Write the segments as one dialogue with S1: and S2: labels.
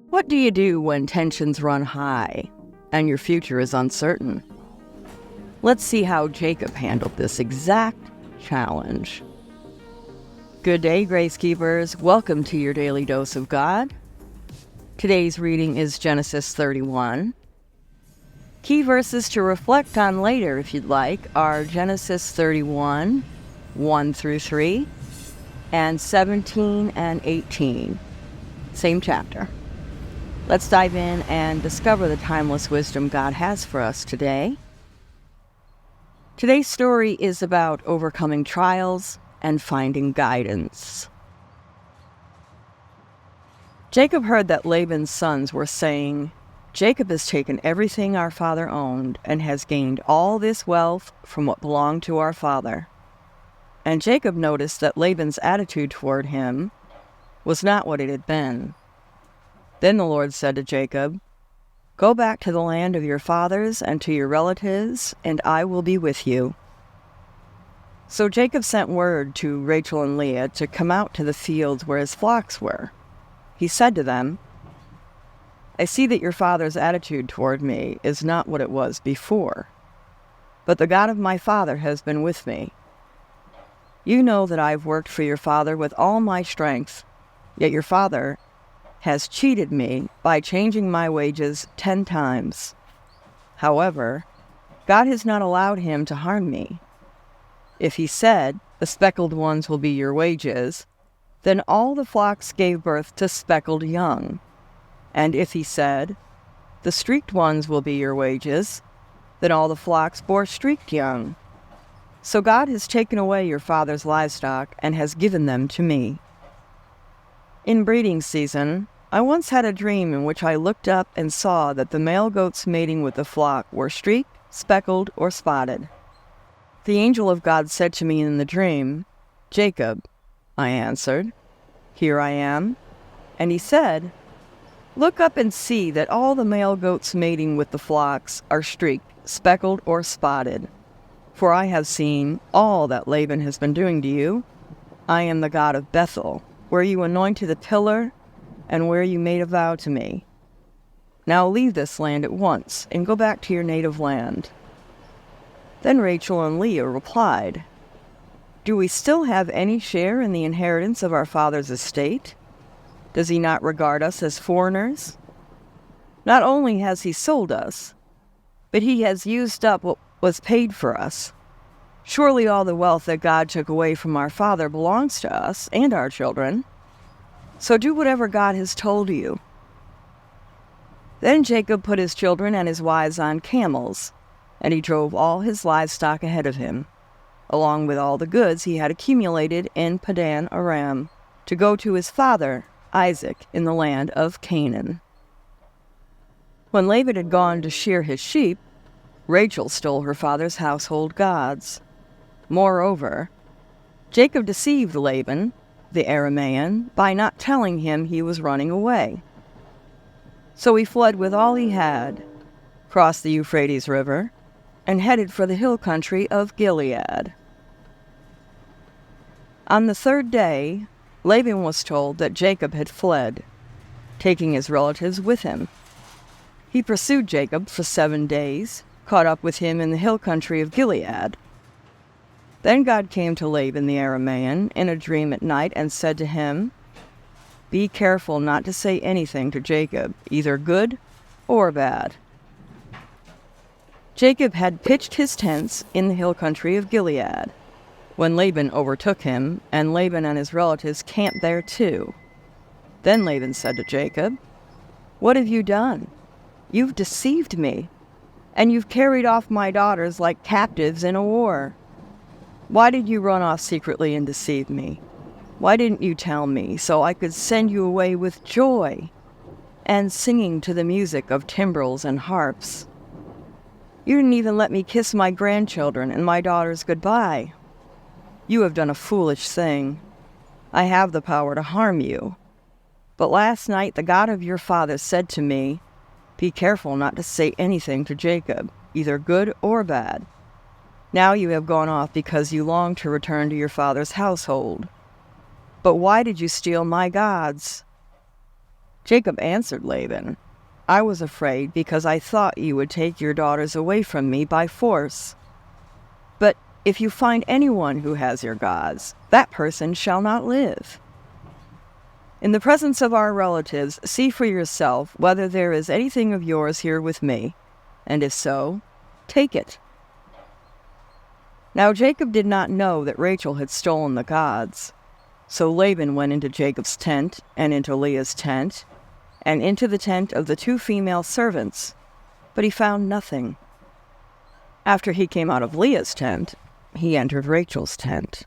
S1: What do you do when tensions run high and your future is uncertain? Let's see how Jacob handled this exact challenge. Good day, Grace Keepers. Welcome to your daily dose of God. Today's reading is Genesis 31. Key verses to reflect on later, if you'd like, are Genesis 31, 1 through 3, and 17 and 18. Same chapter. Let's dive in and discover the timeless wisdom God has for us today. Today's story is about overcoming trials and finding guidance. Jacob heard that Laban's sons were saying, "Jacob has taken everything our father owned and has gained all this wealth from what belonged to our father." And Jacob noticed that Laban's attitude toward him was not what it had been. Then the Lord said to Jacob, "Go back to the land of your fathers and to your relatives, and I will be with you." So Jacob sent word to Rachel and Leah to come out to the fields where his flocks were. He said to them, "I see that your father's attitude toward me is not what it was before, but the God of my father has been with me. You know that I've worked for your father with all my strength, yet your father has cheated me by changing my wages 10 times. However, God has not allowed him to harm me. If he said, 'The speckled ones will be your wages,' then all the flocks gave birth to speckled young. And if he said, 'The streaked ones will be your wages,' then all the flocks bore streaked young. So God has taken away your father's livestock and has given them to me. In breeding season, I once had a dream in which I looked up and saw that the male goats mating with the flock were streaked, speckled, or spotted. The angel of God said to me in the dream, 'Jacob,' I answered. 'Here I am.' And he said, 'Look up and see that all the male goats mating with the flocks are streaked, speckled, or spotted. For I have seen all that Laban has been doing to you. I am the God of Bethel, where you anointed a pillar and where you made a vow to me. Now leave this land at once and go back to your native land.' Then Rachel and Leah replied, 'Do we still have any share in the inheritance of our father's estate? Does he not regard us as foreigners? Not only has he sold us, but he has used up what was paid for us. Surely all the wealth that God took away from our father belongs to us and our children. So do whatever God has told you.' Then Jacob put his children and his wives on camels, and he drove all his livestock ahead of him, along with all the goods he had accumulated in Padan Aram, to go to his father, Isaac, in the land of Canaan. When Laban had gone to shear his sheep, Rachel stole her father's household gods. Moreover, Jacob deceived Laban, the Aramean, by not telling him he was running away. So he fled with all he had, crossed the Euphrates River, and headed for the hill country of Gilead. On the third day, Laban was told that Jacob had fled, taking his relatives with him. He pursued Jacob for 7 days, caught up with him in the hill country of Gilead. Then God came to Laban the Aramean in a dream at night and said to him, 'Be careful not to say anything to Jacob, either good or bad.' Jacob had pitched his tents in the hill country of Gilead, when Laban overtook him, and Laban and his relatives camped there too. Then Laban said to Jacob, 'What have you done? You've deceived me, and you've carried off my daughters like captives in a war. Why did you run off secretly and deceive me? Why didn't you tell me so I could send you away with joy and singing to the music of timbrels and harps? You didn't even let me kiss my grandchildren and my daughters goodbye. You have done a foolish thing. I have the power to harm you. But last night the God of your father said to me, 'Be careful not to say anything to Jacob, either good or bad.' Now you have gone off because you long to return to your father's household. But why did you steal my gods?" Jacob answered Laban, I was afraid because I thought you would take your daughters away from me by force. But if you find anyone who has your gods, that person shall not live. In the presence of our relatives, see for yourself whether there is anything of yours here with me, and if so, take it. Now Jacob did not know that Rachel had stolen the gods. So Laban went into Jacob's tent, and into Leah's tent, and into the tent of the 2 female servants, but he found nothing. After he came out of Leah's tent, he entered Rachel's tent.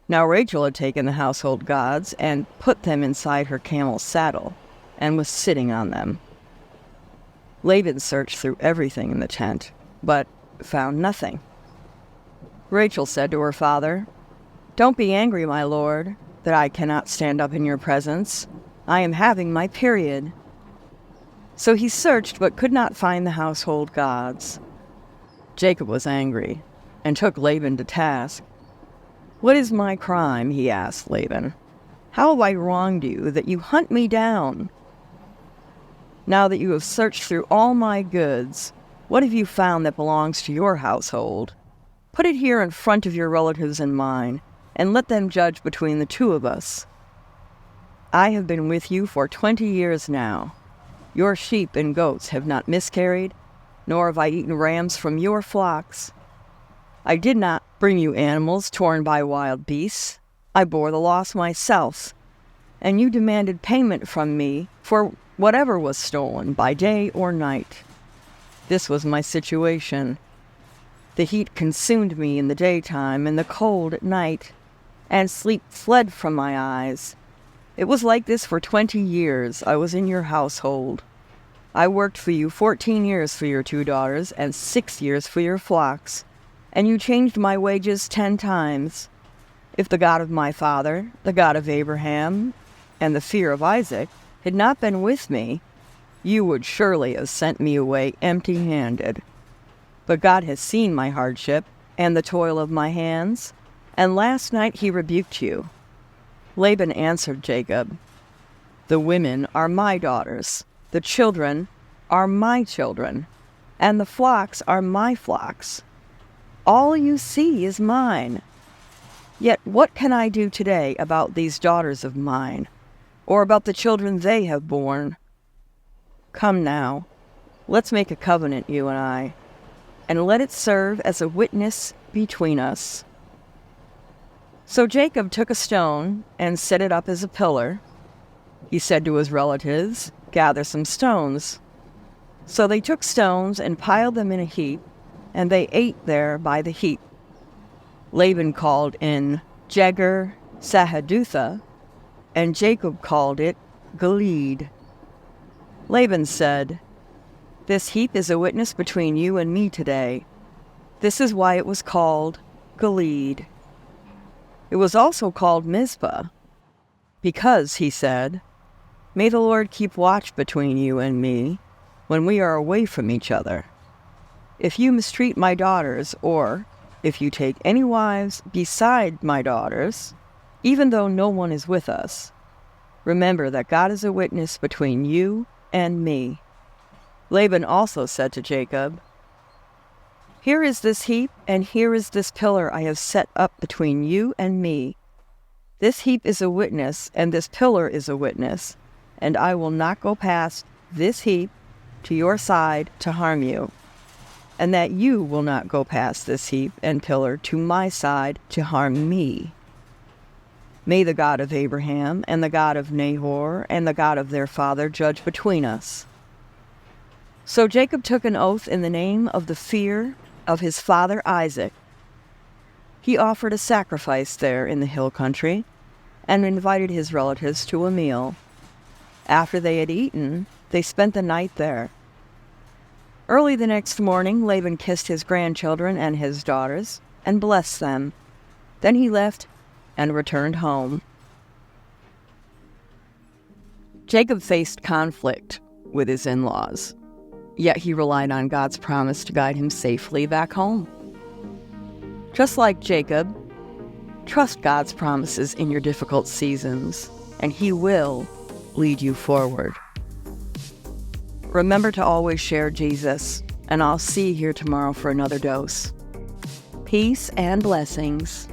S1: Now Rachel had taken the household gods and put them inside her camel's saddle, and was sitting on them. Laban searched through everything in the tent, but found nothing. Rachel said to her father, Don't be angry, my lord, that I cannot stand up in your presence. I am having my period. So he searched but could not find the household gods. Jacob was angry and took Laban to task. What is my crime? He asked Laban. How have I wronged you that you hunt me down? Now that you have searched through all my goods, what have you found that belongs to your household? Put it here in front of your relatives and mine, and let them judge between the 2 of us. I have been with you for 20 years now. Your sheep and goats have not miscarried, nor have I eaten rams from your flocks. I did not bring you animals torn by wild beasts. I bore the loss myself, and you demanded payment from me for whatever was stolen by day or night. This was my situation. The heat consumed me in the daytime and the cold at night, and sleep fled from my eyes. It was like this for 20 years I was in your household. I worked for you 14 years for your 2 daughters and 6 years for your flocks, and you changed my wages 10 times. If the God of my father, the God of Abraham, and the fear of Isaac had not been with me, you would surely have sent me away empty-handed. But God has seen my hardship and the toil of my hands, and last night he rebuked you. Laban answered Jacob, The women are my daughters, the children are my children, and the flocks are my flocks. All you see is mine. Yet what can I do today about these daughters of mine, or about the children they have borne? Come now, let's make a covenant, you and I, and let it serve as a witness between us. So Jacob took a stone and set it up as a pillar. He said to his relatives, Gather some stones. So they took stones and piled them in a heap, and they ate there by the heap. Laban called in Jegar Sahadutha, and Jacob called it Gilead. Laban said, This heap is a witness between you and me today. This is why it was called Gilead. It was also called Mizpah, because, he said, May the Lord keep watch between you and me when we are away from each other. If you mistreat my daughters, or if you take any wives beside my daughters, even though no one is with us, remember that God is a witness between you and me. Laban also said to Jacob, Here is this heap, and here is this pillar I have set up between you and me. This heap is a witness, and this pillar is a witness, and I will not go past this heap to your side to harm you, and that you will not go past this heap and pillar to my side to harm me. May the God of Abraham and the God of Nahor and the God of their father judge between us. So Jacob took an oath in the name of the fear of his father Isaac. He offered a sacrifice there in the hill country and invited his relatives to a meal. After they had eaten, they spent the night there. Early the next morning, Laban kissed his grandchildren and his daughters and blessed them. Then he left and returned home. Jacob faced conflict with his in-laws, yet he relied on God's promise to guide him safely back home. Just like Jacob, trust God's promises in your difficult seasons, and He will lead you forward. Remember to always share Jesus, and I'll see you here tomorrow for another dose. Peace and blessings.